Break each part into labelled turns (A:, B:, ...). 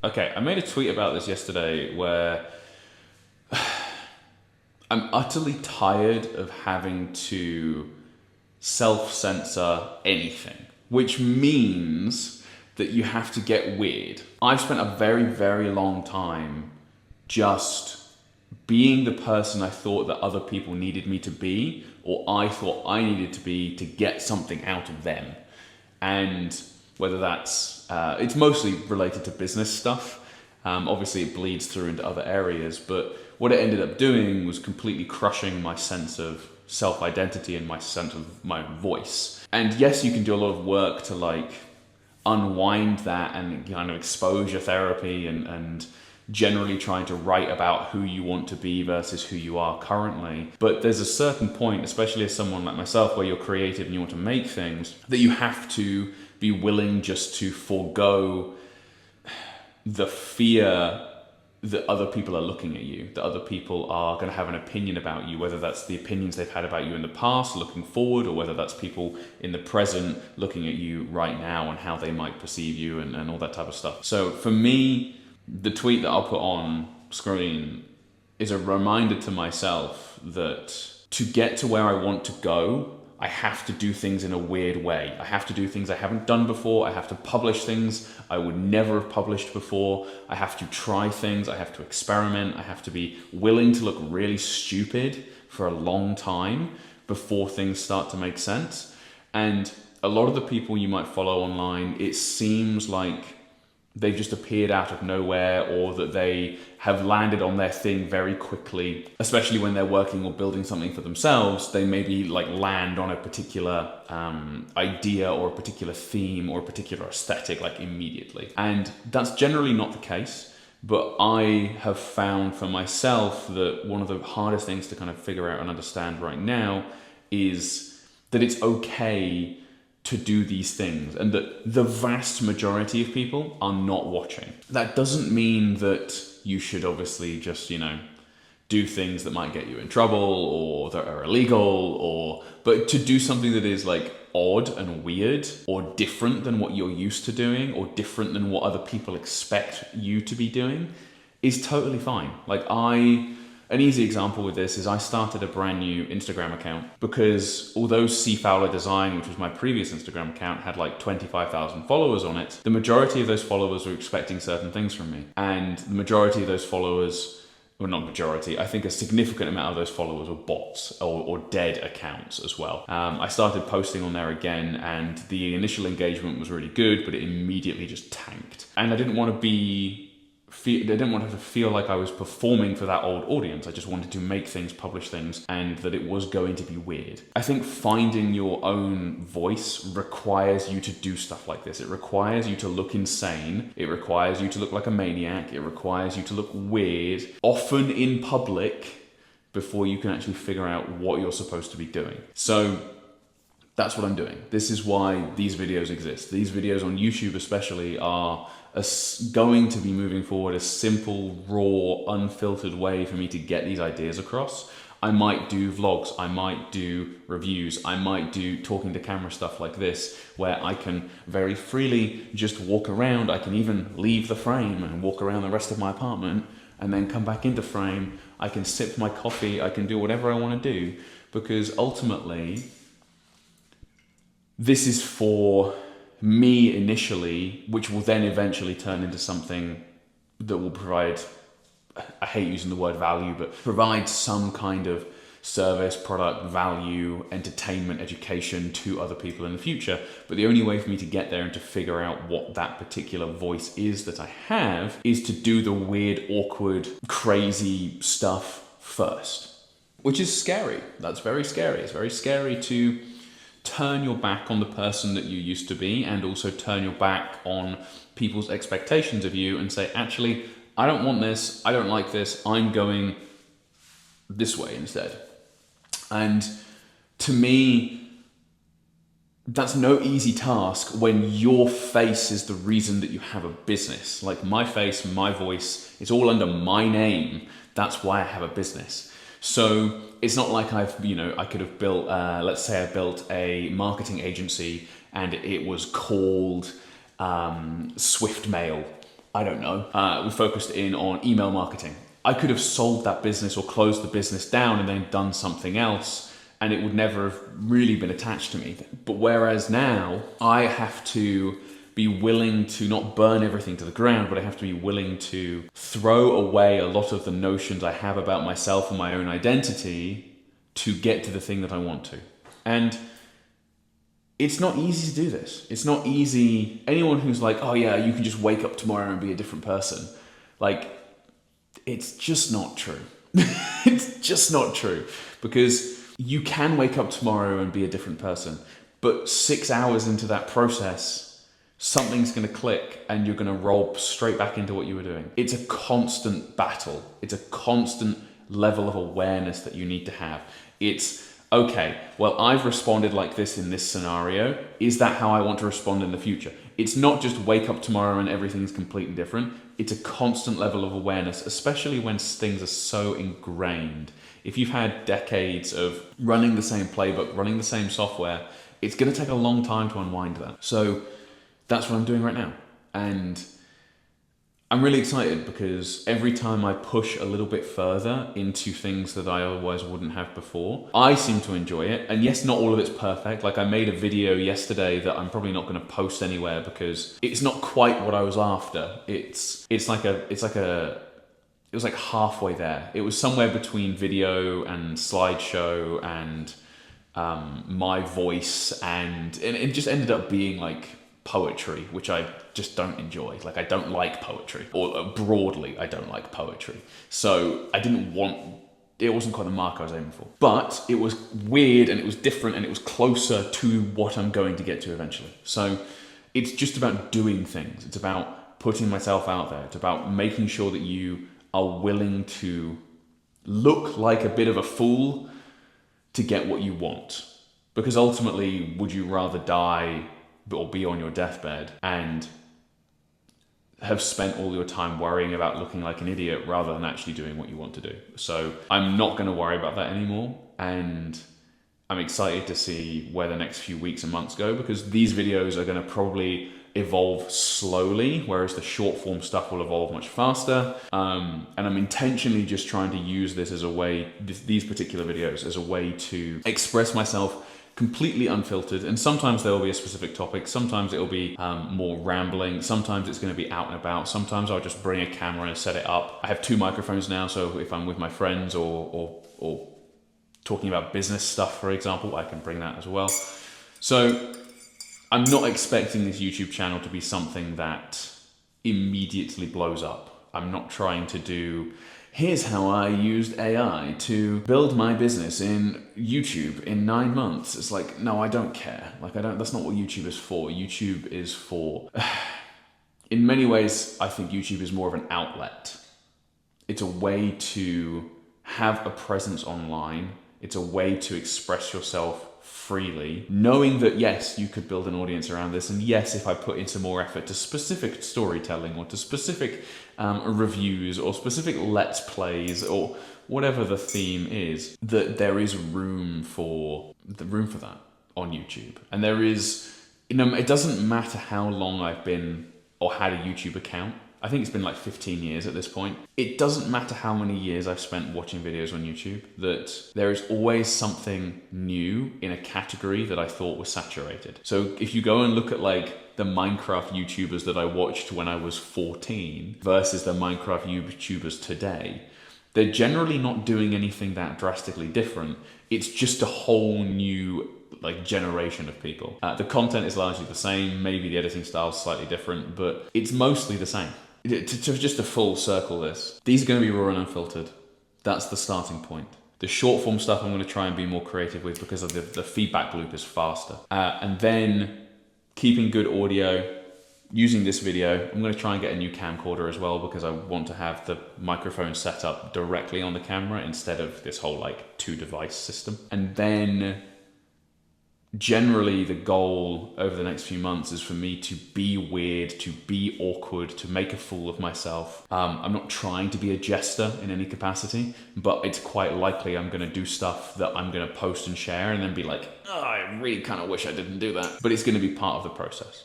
A: Okay, I made a tweet about this yesterday where I'm utterly tired of having to self-censor anything, which means that you have to get weird. I've spent a very, very long time just being the person I thought that other people needed me to be, or I thought I needed to be to get something out of them. And whether that's, it's mostly related to business stuff. Obviously it bleeds through into other areas, but what it ended up doing was completely crushing my sense of self-identity and my sense of my voice. And yes, you can do a lot of work to like unwind that and kind of exposure therapy and generally trying to write about who you want to be versus who you are currently. But there's a certain point, especially as someone like myself, where you're creative and you want to make things, that you have to be willing just to forego the fear that other people are looking at you, that other people are going to have an opinion about you, whether that's the opinions they've had about you in the past looking forward, or whether that's people in the present looking at you right now and how they might perceive you and all that type of stuff. So for me, the tweet that I'll put on screen is a reminder to myself that to get to where I want to go, I have to do things in a weird way. I have to do things I haven't done before. I have to publish things I would never have published before. I have to try things. I have to experiment. I have to be willing to look really stupid for a long time before things start to make sense. And a lot of the people you might follow online, it seems like they've just appeared out of nowhere, or that they have landed on their thing very quickly, especially when they're working or building something for themselves. They maybe like land on a particular idea or a particular theme or a particular aesthetic like immediately. And that's generally not the case. But I have found for myself that one of the hardest things to kind of figure out and understand right now is that it's okay to do these things, and that the vast majority of people are not watching. That doesn't mean that you should obviously just, do things that might get you in trouble or that are illegal, but to do something that is like odd and weird or different than what you're used to doing or different than what other people expect you to be doing is totally fine. An easy example with this is I started a brand new Instagram account because although C Fowler Design, which was my previous Instagram account, had like 25,000 followers on it, the majority of those followers were expecting certain things from me. And the majority of those followers, well, not majority, I think a significant amount of those followers were bots or dead accounts as well. I started posting on there again, and the initial engagement was really good, but it immediately just tanked. And I didn't want to feel like I was performing for that old audience. I just wanted to make things, publish things, and that it was going to be weird. I think finding your own voice requires you to do stuff like this. It requires you to look insane. It requires you to look like a maniac. It requires you to look weird, often in public, before you can actually figure out what you're supposed to be doing. So that's what I'm doing. This is why these videos exist. These videos on YouTube especially are going to be moving forward a simple, raw, unfiltered way for me to get these ideas across. I might do vlogs, I might do reviews, I might do talking to camera stuff like this, where I can very freely just walk around. I can even leave the frame and walk around the rest of my apartment and then come back into frame. I can sip my coffee, I can do whatever I want to do, because ultimately, this is for me initially, which will then eventually turn into something that will provide, I hate using the word value, but provide some kind of service, product, value, entertainment, education to other people in the future. But the only way for me to get there and to figure out what that particular voice is that I have is to do the weird, awkward, crazy stuff first, which is scary. That's very scary. It's very scary to turn your back on the person that you used to be, and also turn your back on people's expectations of you and say, actually, I don't want this, I don't like this, I'm going this way instead. And to me, that's no easy task when your face is the reason that you have a business. Like my face, my voice, it's all under my name. That's why I have a business. So it's not like I could have built, let's say I built a marketing agency and it was called Swift Mail, I don't know. We focused in on email marketing. I could have sold that business or closed the business down and then done something else, and it would never have really been attached to me. But whereas now, I have to be willing to not burn everything to the ground, but I have to be willing to throw away a lot of the notions I have about myself and my own identity to get to the thing that I want to. And it's not easy to do this. It's not easy. Anyone who's like, oh yeah, you can just wake up tomorrow and be a different person. Like, it's just not true. It's just not true. Because you can wake up tomorrow and be a different person, but 6 hours into that process, something's going to click and you're going to roll straight back into what you were doing. It's a constant battle. It's a constant level of awareness that you need to have. It's, okay, well, I've responded like this in this scenario. Is that how I want to respond in the future? It's not just wake up tomorrow and everything's completely different. It's a constant level of awareness, especially when things are so ingrained. If you've had decades of running the same playbook, running the same software, it's going to take a long time to unwind that. So that's what I'm doing right now. And I'm really excited because every time I push a little bit further into things that I otherwise wouldn't have before, I seem to enjoy it. And yes, not all of it's perfect. Like I made a video yesterday that I'm probably not going to post anywhere because it's not quite what I was after. It was like halfway there. It was somewhere between video and slideshow and my voice, and it just ended up being like poetry, which I just don't enjoy. Like I don't like poetry, or broadly I don't like poetry. So it wasn't quite the mark I was aiming for. But it was weird and it was different and it was closer to what I'm going to get to eventually. So it's just about doing things. It's about putting myself out there. It's about making sure that you are willing to look like a bit of a fool to get what you want. Because ultimately, would you rather die or be on your deathbed and have spent all your time worrying about looking like an idiot rather than actually doing what you want to do? So I'm not going to worry about that anymore, and I'm excited to see where the next few weeks and months go, because these videos are going to probably evolve slowly, whereas the short form stuff will evolve much faster. And I'm intentionally just trying to use this as a way, these particular videos, as a way to express myself completely unfiltered. And sometimes there will be a specific topic, sometimes it will be more rambling, sometimes it's going to be out and about, sometimes I'll just bring a camera and set it up. I have 2 microphones now, so if I'm with my friends or talking about business stuff, for example, I can bring that as well. So I'm not expecting this YouTube channel to be something that immediately blows up. I'm not trying to do, here's how I used AI to build my business in YouTube in 9 months. It's like, no, I don't care. Like, that's not what YouTube is for. YouTube is for, in many ways, I think YouTube is more of an outlet. It's a way to have a presence online. It's a way to express yourself freely, knowing that yes, you could build an audience around this, and yes, if I put into more effort to specific storytelling or to specific reviews or specific let's plays or whatever the theme is, that there is room for that on YouTube. And there is, it doesn't matter how long I've been or had a YouTube account. I think it's been like 15 years at this point. It doesn't matter how many years I've spent watching videos on YouTube, that there is always something new in a category that I thought was saturated. So if you go and look at like the Minecraft YouTubers that I watched when I was 14 versus the Minecraft YouTubers today, they're generally not doing anything that drastically different. It's just a whole new like generation of people. The content is largely the same, maybe the editing style is slightly different, but it's mostly the same. Just to full circle this, these are going to be raw and unfiltered. That's the starting point. The short form stuff I'm going to try and be more creative with because of the feedback loop is faster. And then keeping good audio, using this video, I'm going to try and get a new camcorder as well because I want to have the microphone set up directly on the camera instead of this whole like 2-device system. And then generally the goal over the next few months is for me to be weird, to be awkward, to make a fool of myself. I'm not trying to be a jester in any capacity, but it's quite likely I'm going to do stuff that I'm going to post and share and then be like, oh, I really kind of wish I didn't do that. But it's going to be part of the process.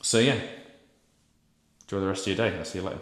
A: So yeah, Enjoy the rest of your day. I'll see you later.